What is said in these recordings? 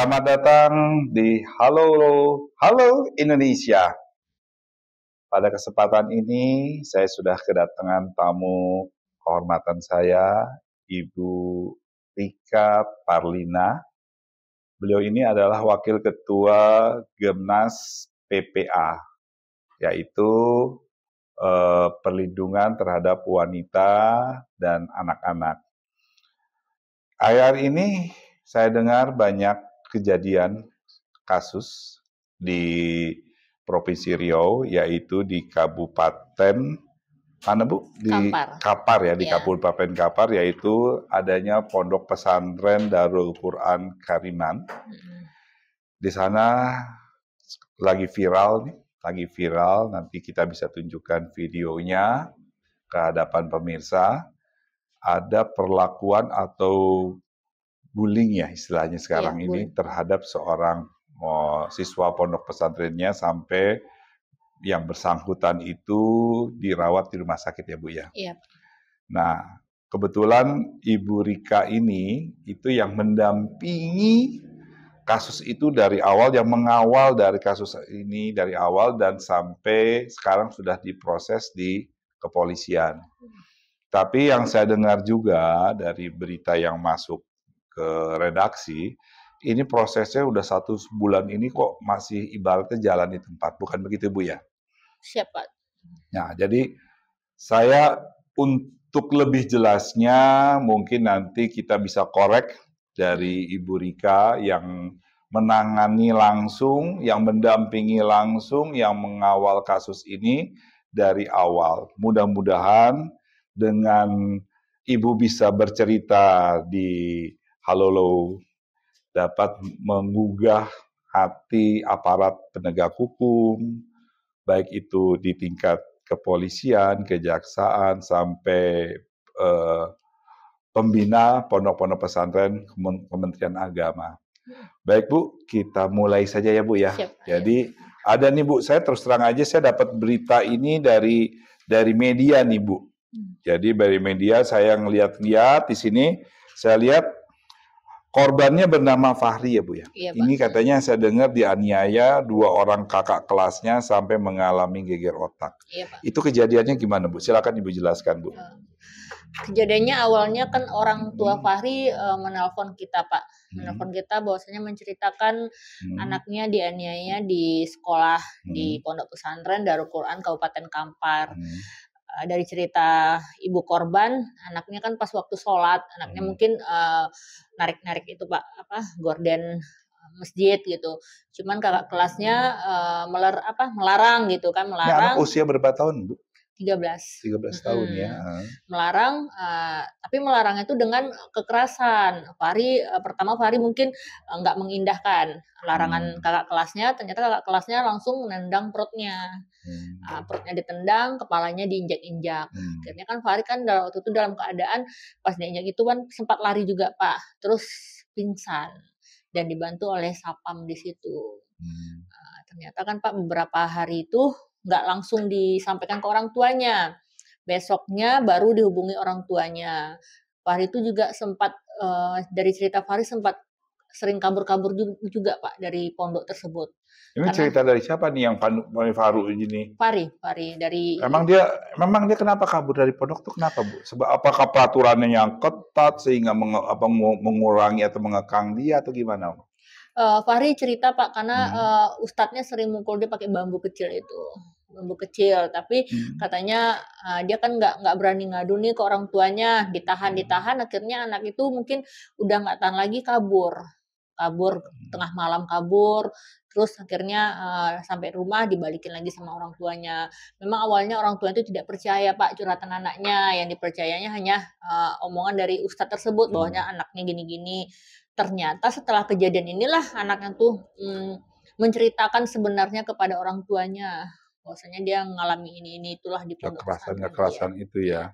Selamat datang di Halo Indonesia. Pada kesempatan ini saya sudah kedatangan tamu kehormatan saya, Ibu Rika Parlina. Beliau ini adalah Wakil Ketua Gemnas PPA, yaitu perlindungan terhadap wanita dan anak-anak. Akhir ini saya dengar banyak kejadian kasus di Provinsi Riau, yaitu di Kabupaten mana Bu? Di Kampar ya, di Kabupaten Kampar, yaitu adanya Pondok Pesantren Darul Quran Kariman. Di sana lagi viral nih, nanti kita bisa tunjukkan videonya ke hadapan pemirsa. Ada perlakuan atau bullying ya istilahnya sekarang ini terhadap seorang siswa pondok pesantrennya, sampai yang bersangkutan itu dirawat di rumah sakit ya Bu ya. Iya. Nah, kebetulan Ibu Rika ini itu yang mendampingi kasus itu dari awal, yang mengawal dari kasus ini dari awal dan sampai sekarang sudah diproses di kepolisian. Tapi yang saya dengar juga dari berita yang masuk ke redaksi, ini prosesnya udah 1 bulan ini kok masih ibaratnya jalan di tempat, bukan begitu Bu ya? Siap Pak. Nah, jadi saya untuk lebih jelasnya mungkin nanti kita bisa korek dari Ibu Rika yang menangani langsung, yang mendampingi langsung, yang mengawal kasus ini dari awal. Mudah-mudahan dengan Ibu bisa bercerita di Halo dapat menggugah hati aparat penegak hukum, baik itu di tingkat kepolisian, kejaksaan, sampai pembina pondok-pondok pesantren Kementerian Agama. Baik Bu, kita mulai saja ya Bu ya. Siap. Jadi ada nih Bu, saya terus terang aja saya dapat berita ini dari media nih Bu. Jadi dari media saya ngeliat-liat di sini, saya lihat korbannya bernama Fahri ya Bu ya. Iya, Pak. Ini katanya saya dengar dianiaya 2 orang kakak kelasnya sampai mengalami geger otak. Iya, Pak. Itu kejadiannya gimana Bu? Silakan Ibu jelaskan Bu. Kejadiannya awalnya kan orang tua Fahri menelpon kita Pak. Menelpon kita bahwasanya menceritakan anaknya dianiaya di sekolah di Pondok Pesantren Darul Quran Kabupaten Kampar. Dari cerita ibu korban, anaknya kan pas waktu sholat, anaknya mungkin narik-narik itu Pak, gorden masjid gitu. Cuman kakak kelasnya melarang gitu kan, melarang. Anak usia berapa tahun Bu? 13 tahun ya. Melarang, tapi melarangnya itu dengan kekerasan. Pertama Fahri mungkin nggak mengindahkan larangan kakak kelasnya, ternyata kakak kelasnya langsung menendang perutnya. Perutnya ditendang, kepalanya diinjak-injak. Akhirnya kan Fahri kan waktu itu dalam keadaan pas diinjak itu kan sempat lari juga Pak, terus pingsan dan dibantu oleh sapam di situ. Ternyata kan Pak beberapa hari itu nggak langsung disampaikan ke orang tuanya. Besoknya baru dihubungi orang tuanya. Fahri itu juga sempat, dari cerita Fahri sempat sering kabur-kabur juga Pak dari pondok tersebut. Ini cerita dari siapa nih yang Faru ini? Fahri dari. Memang dia kenapa kabur dari pondok tuh kenapa Bu? Sebab apakah peraturannya yang ketat sehingga mengurangi atau mengekang dia atau gimana? Fahri cerita Pak karena ustadznya sering mukul dia pakai bambu kecil itu, tapi katanya dia kan nggak berani ngadu nih ke orang tuanya, ditahan, akhirnya anak itu mungkin udah nggak tahan lagi kabur tengah malam terus akhirnya sampai rumah dibalikin lagi sama orang tuanya. Memang awalnya orang tua itu tidak percaya Pak curhatan anaknya, yang dipercayanya hanya omongan dari ustadz tersebut bahwasanya anaknya gini-gini. Ternyata setelah kejadian inilah anaknya tuh menceritakan sebenarnya kepada orang tuanya bahwasanya dia mengalami ini itulah di pondok pesantren. Kekerasan itu ya.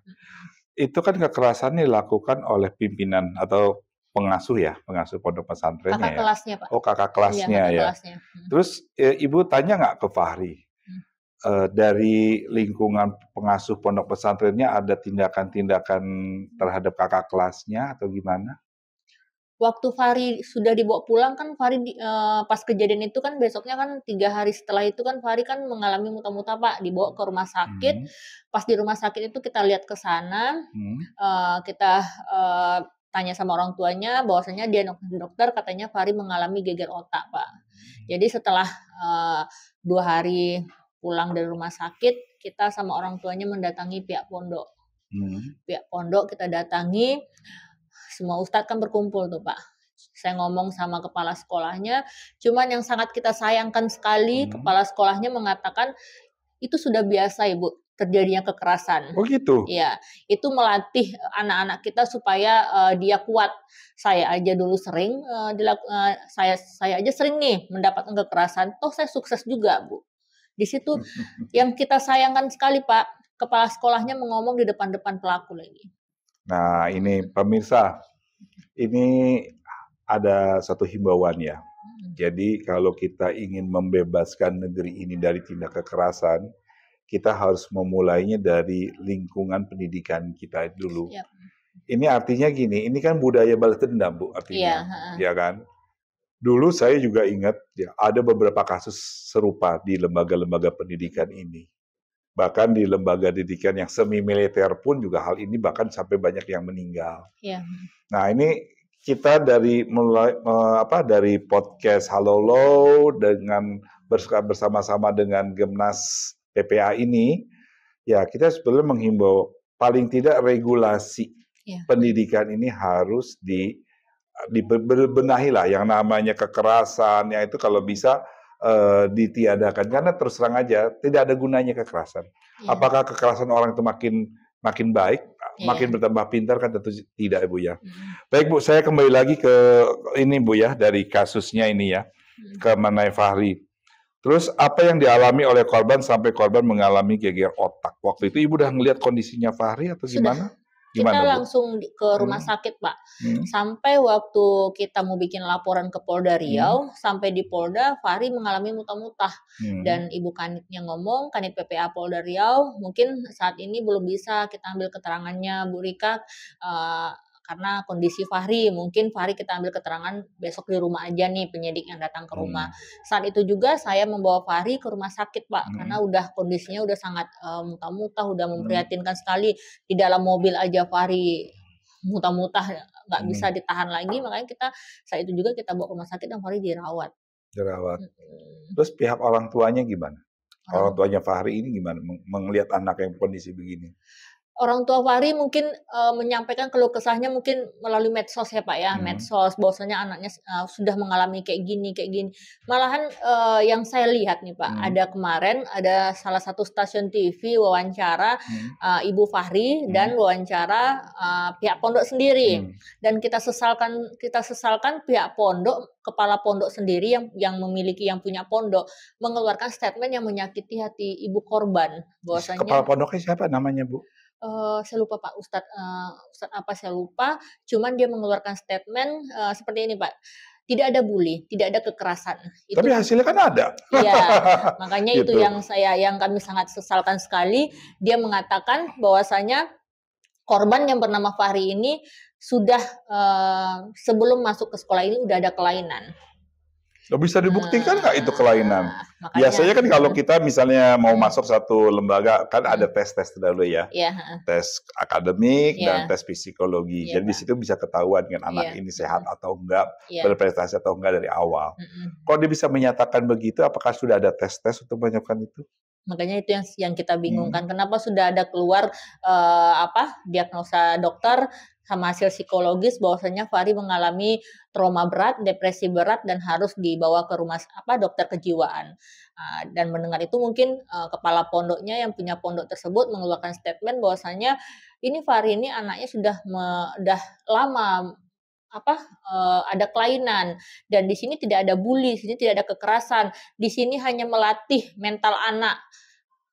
Itu kan kekerasan dilakukan oleh pimpinan atau pengasuh pondok pesantrennya kakak kelasnya Pak. Oh, kakak kelasnya ya. Kelasnya. Terus Ibu tanya nggak ke Fahri? Dari lingkungan pengasuh pondok pesantrennya ada tindakan-tindakan terhadap kakak kelasnya atau gimana? Waktu Fahri sudah dibawa pulang kan Fahri pas kejadian itu kan besoknya kan 3 hari setelah itu kan Fahri kan mengalami muntah-muntah, Pak, dibawa ke rumah sakit. Hmm. Pas di rumah sakit itu kita lihat ke sana, Hmm. kita, tanya sama orang tuanya bahwasanya dia dokter katanya Fahri mengalami geger otak, Pak. Jadi setelah, 2 hari pulang dari rumah sakit, kita sama orang tuanya mendatangi pihak pondok. Pihak pondok kita datangi, semua ustadz kan berkumpul tuh, Pak. Saya ngomong sama kepala sekolahnya, cuman yang sangat kita sayangkan sekali, kepala sekolahnya mengatakan, "Itu sudah biasa, Ibu, terjadinya kekerasan." Oh gitu? Iya, itu melatih anak-anak kita supaya, dia kuat. Saya aja dulu sering, saya aja sering nih mendapatkan kekerasan, toh saya sukses juga, Bu. Di situ yang kita sayangkan sekali, Pak, kepala sekolahnya ngomong di depan-depan pelaku lagi. Nah, ini pemirsa, ini ada satu himbauan ya. Jadi kalau kita ingin membebaskan negeri ini dari tindak kekerasan, kita harus memulainya dari lingkungan pendidikan kita dulu. Siap. Ini artinya gini, ini kan budaya balas dendam, Bu, artinya. Ya kan? Dulu saya juga ingat ya, ada beberapa kasus serupa di lembaga-lembaga pendidikan ini. Bahkan di lembaga pendidikan yang semi militer pun juga hal ini bahkan sampai banyak yang meninggal. Iya. Nah, ini kita dari mulai dari podcast Halolo dengan bersama-sama dengan Gemnas PPA ini, ya kita sebenarnya menghimbau paling tidak regulasi pendidikan ini harus dibenahi lah, yang namanya kekerasan, yang itu kalau bisa ditiadakan, karena terus terang aja tidak ada gunanya kekerasan. Apakah kekerasan orang itu makin baik, makin bertambah pintar, kan tentu tidak, Bu ya. Baik, Bu, saya kembali lagi ke ini, Bu ya, dari kasusnya ini ya, ke mengenai Fahri. Terus apa yang dialami oleh korban sampai korban mengalami geger otak? Waktu itu Ibu udah ngelihat kondisinya Fahri atau gimana? Kita langsung ke rumah sakit, Pak. Sampai waktu kita mau bikin laporan ke Polda Riau, sampai di Polda, Fahri mengalami muntah-muntah. Dan Ibu Kanitnya ngomong, Kanit PPA Polda Riau, mungkin saat ini belum bisa kita ambil keterangannya, Bu Rika, karena kondisi Fahri, mungkin Fahri kita ambil keterangan besok di rumah aja nih, penyidik yang datang ke rumah. Saat itu juga saya membawa Fahri ke rumah sakit, Pak, karena udah kondisinya udah sangat muntah-muntah, udah memprihatinkan sekali. Di dalam mobil aja Fahri muntah-muntah, nggak bisa ditahan lagi, makanya saat itu juga kita bawa ke rumah sakit dan Fahri dirawat. Terus pihak orang tuanya gimana? Orang tuanya Fahri ini gimana melihat anak yang kondisi begini? Orang tua Fahri mungkin menyampaikan keluh kesahnya mungkin melalui medsos ya, Pak ya, medsos bahwasanya anaknya sudah mengalami kayak gini. Malahan yang saya lihat nih, Pak, ada kemarin ada salah satu stasiun TV wawancara Ibu Fahri dan wawancara pihak pondok sendiri. Dan kita sesalkan pihak pondok, kepala pondok sendiri yang punya pondok mengeluarkan statement yang menyakiti hati ibu korban. Bahwasanya kepala pondoknya siapa namanya, Bu? Saya lupa, Pak, Ustadz apa saya lupa, cuman dia mengeluarkan statement seperti ini, Pak, tidak ada bully, tidak ada kekerasan. Tapi hasilnya kan ada. Iya, makanya gitu. Itu yang kami sangat sesalkan sekali. Dia mengatakan bahwasanya korban yang bernama Fahri ini sudah sebelum masuk ke sekolah ini udah ada kelainan. Bisa dibuktikan nggak itu kelainan? Biasanya kan kalau kita misalnya mau masuk satu lembaga, kan ada tes-tes dulu ya. Tes akademik dan tes psikologi. Jadi di situ bisa ketahuan kan anak ini sehat atau enggak, berprestasi atau enggak dari awal. Kalau dia bisa menyatakan begitu, apakah sudah ada tes-tes untuk menyatakan itu? Makanya itu yang kita bingungkan. Kenapa sudah ada keluar diagnosa dokter sama hasil psikologis bahwasanya Fahri mengalami trauma berat, depresi berat, dan harus dibawa ke rumah dokter kejiwaan. Dan mendengar itu mungkin kepala pondoknya yang punya pondok tersebut mengeluarkan statement bahwasanya ini Fahri ini anaknya sudah lama ada kelainan, dan di sini tidak ada bully, di sini tidak ada kekerasan, di sini hanya melatih mental anak.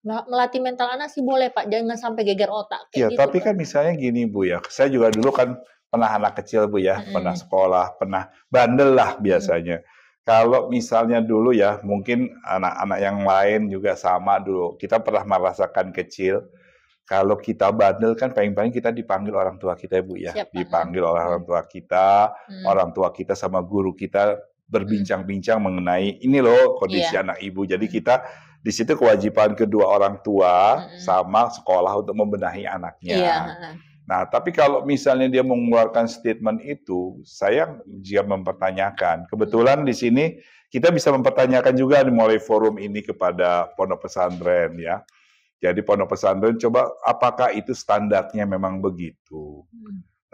Melatih mental anak sih boleh, Pak, jangan sampai geger otak. Iya, gitu, tapi kan misalnya gini, Bu ya, saya juga dulu kan pernah anak kecil, Bu ya, pernah sekolah, pernah bandel lah biasanya. Kalau misalnya dulu ya, mungkin anak-anak yang lain juga sama dulu, kita pernah merasakan kecil, Kalau kita bandel kan paling-paling kita dipanggil orang tua kita ya Bu ya. Siap, Pak. Dipanggil oleh orang tua kita sama guru kita berbincang-bincang mengenai ini loh kondisi Iya. anak ibu. Jadi kita di situ kewajiban kedua orang tua sama sekolah untuk membenahi anaknya. Iya. Nah, tapi kalau misalnya dia mengeluarkan statement itu, saya juga mempertanyakan. Kebetulan di sini kita bisa mempertanyakan juga mulai forum ini kepada pondok pesantren ya. Jadi pondok pesantren coba apakah itu standarnya memang begitu.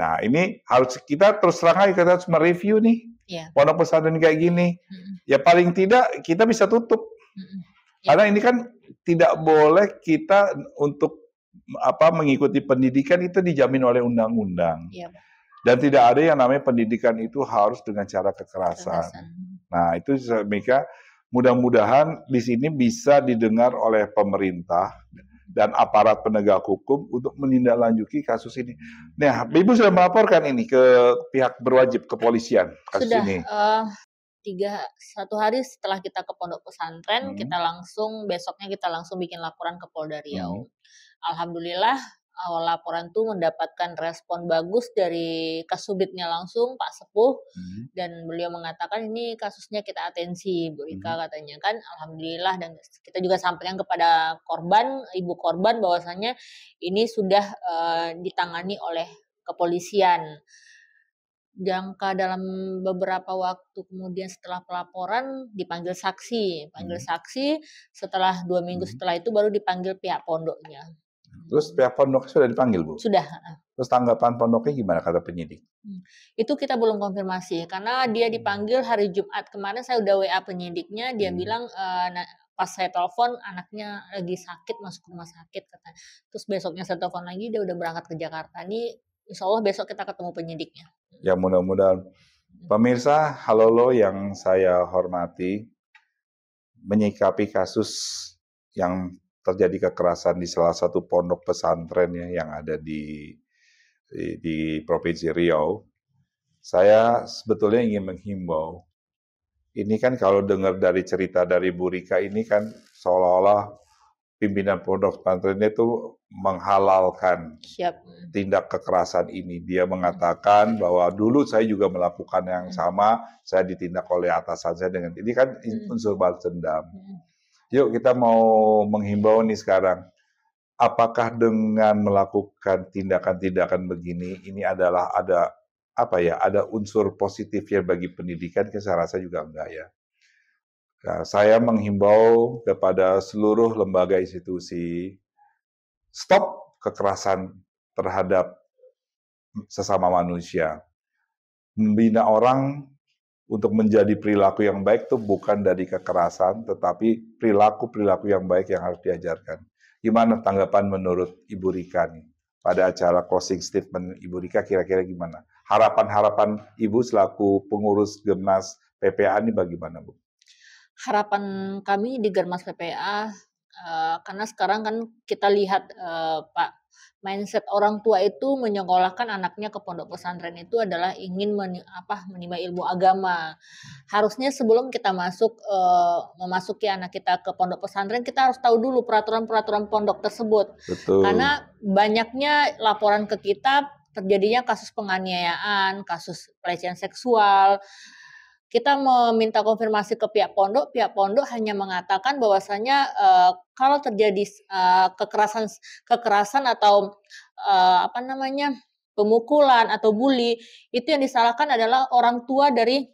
Nah ini harus kita terus terang aja, kita harus mereview nih. Pondok pesantren kayak gini. Ya paling tidak kita bisa tutup. Karena ini kan tidak boleh kita untuk mengikuti pendidikan itu dijamin oleh undang-undang. Dan tidak ada yang namanya pendidikan itu harus dengan cara kekerasan. Nah itu Mika, mudah-mudahan di sini bisa didengar oleh pemerintah dan aparat penegak hukum untuk menindaklanjuti kasus ini. Nah, Ibu sudah melaporkan ini ke pihak berwajib kepolisian kasus ini. Sudah, 1 hari setelah kita ke pondok pesantren, kita besoknya kita langsung bikin laporan ke Polda Riau. Alhamdulillah laporan itu mendapatkan respon bagus dari Kasubditnya langsung, Pak Sepuh, dan beliau mengatakan ini kasusnya kita atensi, Bu Rika katanya kan, alhamdulillah, dan kita juga sampaikan kepada korban, ibu korban bahwasanya ini sudah ditangani oleh kepolisian. Jangka dalam beberapa waktu kemudian setelah pelaporan dipanggil saksi, setelah 2 minggu setelah itu baru dipanggil pihak pondoknya. Terus pihak pondok sudah dipanggil, Bu? Sudah. Terus tanggapan pondoknya gimana kata penyidik? Itu kita belum konfirmasi, karena dia dipanggil hari Jumat kemarin, saya udah WA penyidiknya, dia bilang pas saya telepon anaknya lagi sakit, masuk rumah sakit katanya. Terus besoknya saya telepon lagi, dia udah berangkat ke Jakarta. Ini insya Allah besok kita ketemu penyidiknya. Ya mudah-mudahan. Pemirsa, halo yang saya hormati, menyikapi kasus yang terjadi kekerasan di salah satu pondok pesantren yang ada di Provinsi Riau, saya sebetulnya ingin menghimbau. Ini kan kalau dengar dari cerita dari Bu Rika ini kan seolah-olah pimpinan pondok pesantren itu menghalalkan tindak kekerasan ini. Dia mengatakan bahwa dulu saya juga melakukan yang sama, saya ditindak oleh atasan saya dengan ini kan unsur balas dendam. Yuk kita mau menghimbau nih sekarang, apakah dengan melakukan tindakan-tindakan begini, ini adalah ada unsur positifnya bagi pendidikan? Saya rasa juga enggak ya. Nah, saya menghimbau kepada seluruh lembaga institusi, stop kekerasan terhadap sesama manusia. Membina orang untuk menjadi perilaku yang baik itu bukan dari kekerasan, tetapi perilaku-perilaku yang baik yang harus diajarkan. Gimana tanggapan menurut Ibu Rika nih? Pada acara closing statement Ibu Rika kira-kira gimana? Harapan-harapan Ibu selaku pengurus Germas PPA ini bagaimana, Bu? Harapan kami di Germas PPA, karena sekarang kan kita lihat Pak, mindset orang tua itu menyekolahkan anaknya ke pondok pesantren itu adalah ingin menimba ilmu agama. Harusnya sebelum kita memasuki anak kita ke pondok pesantren, kita harus tahu dulu peraturan-peraturan pondok tersebut. Betul. Karena banyaknya laporan ke kita terjadinya kasus penganiayaan, kasus pelecehan seksual. Kita meminta konfirmasi ke pihak pondok hanya mengatakan bahwasanya kalau terjadi kekerasan atau pemukulan atau bully, itu yang disalahkan adalah orang tua dari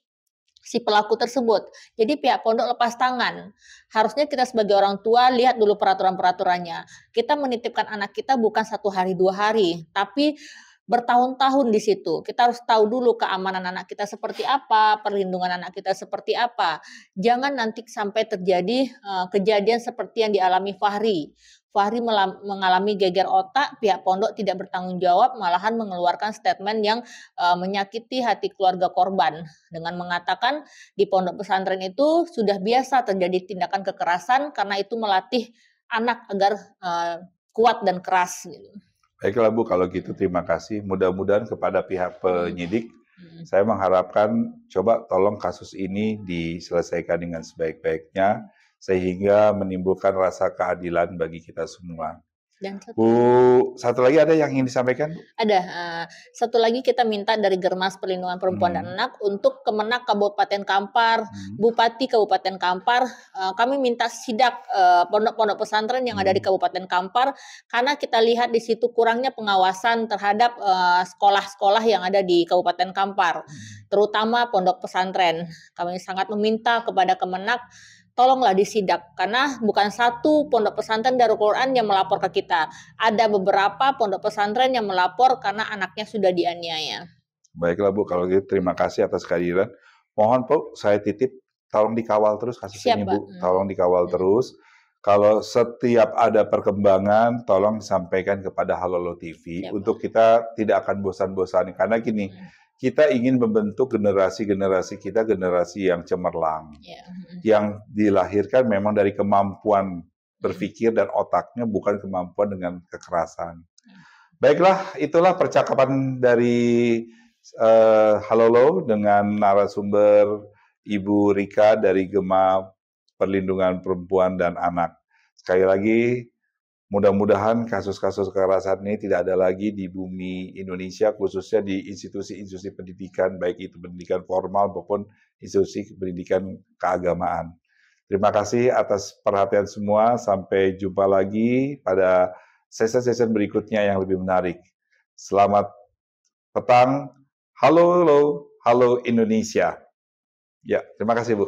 si pelaku tersebut. Jadi pihak pondok lepas tangan. Harusnya kita sebagai orang tua lihat dulu peraturan-peraturannya. Kita menitipkan anak kita bukan 1 hari 2 hari, tapi bertahun-tahun di situ. Kita harus tahu dulu keamanan anak kita seperti apa, perlindungan anak kita seperti apa. Jangan nanti sampai terjadi kejadian seperti yang dialami Fahri. Fahri mengalami geger otak, pihak pondok tidak bertanggung jawab, malahan mengeluarkan statement yang menyakiti hati keluarga korban dengan mengatakan di pondok pesantren itu sudah biasa terjadi tindakan kekerasan karena itu melatih anak agar kuat dan keras gitu. Baiklah Bu, kalau gitu terima kasih. Mudah-mudahan kepada pihak penyidik, saya mengharapkan coba tolong kasus ini diselesaikan dengan sebaik-baiknya, sehingga menimbulkan rasa keadilan bagi kita semua. Dan satu Bu, satu lagi ada yang ingin disampaikan? ada, satu lagi kita minta dari Germas Perlindungan Perempuan dan Anak untuk Kemenak Kabupaten Kampar, Bupati Kabupaten Kampar, kami minta sidak pondok-pondok pesantren yang ada di Kabupaten Kampar, karena kita lihat di situ kurangnya pengawasan terhadap sekolah-sekolah yang ada di Kabupaten Kampar, terutama pondok pesantren. Kami sangat meminta kepada Kemenak, tolonglah disidak, karena bukan satu pondok pesantren Darul Quran yang melapor ke kita. Ada beberapa pondok pesantren yang melapor karena anaknya sudah dianiaya. Baiklah Bu, kalau gitu terima kasih atas kehadiran. Mohon Bu, saya titip, tolong dikawal terus kasus Siap, ini Pak. Bu, tolong dikawal terus. Kalau setiap ada perkembangan, tolong sampaikan kepada Halolo TV. Siap, untuk kita tidak akan bosan-bosan. Karena gini, kita ingin membentuk generasi-generasi kita, generasi yang cemerlang. Yang dilahirkan memang dari kemampuan berpikir dan otaknya, bukan kemampuan dengan kekerasan. Baiklah, itulah percakapan dari Halolo dengan narasumber Ibu Rika dari Gema Perlindungan Perempuan dan Anak. Sekali lagi, mudah-mudahan kasus-kasus kekerasan ini tidak ada lagi di bumi Indonesia, khususnya di institusi-institusi pendidikan, baik itu pendidikan formal maupun institusi pendidikan keagamaan. Terima kasih atas perhatian semua. Sampai jumpa lagi pada sesi-sesi berikutnya yang lebih menarik. Selamat petang. Halo Indonesia. Ya, terima kasih Bu.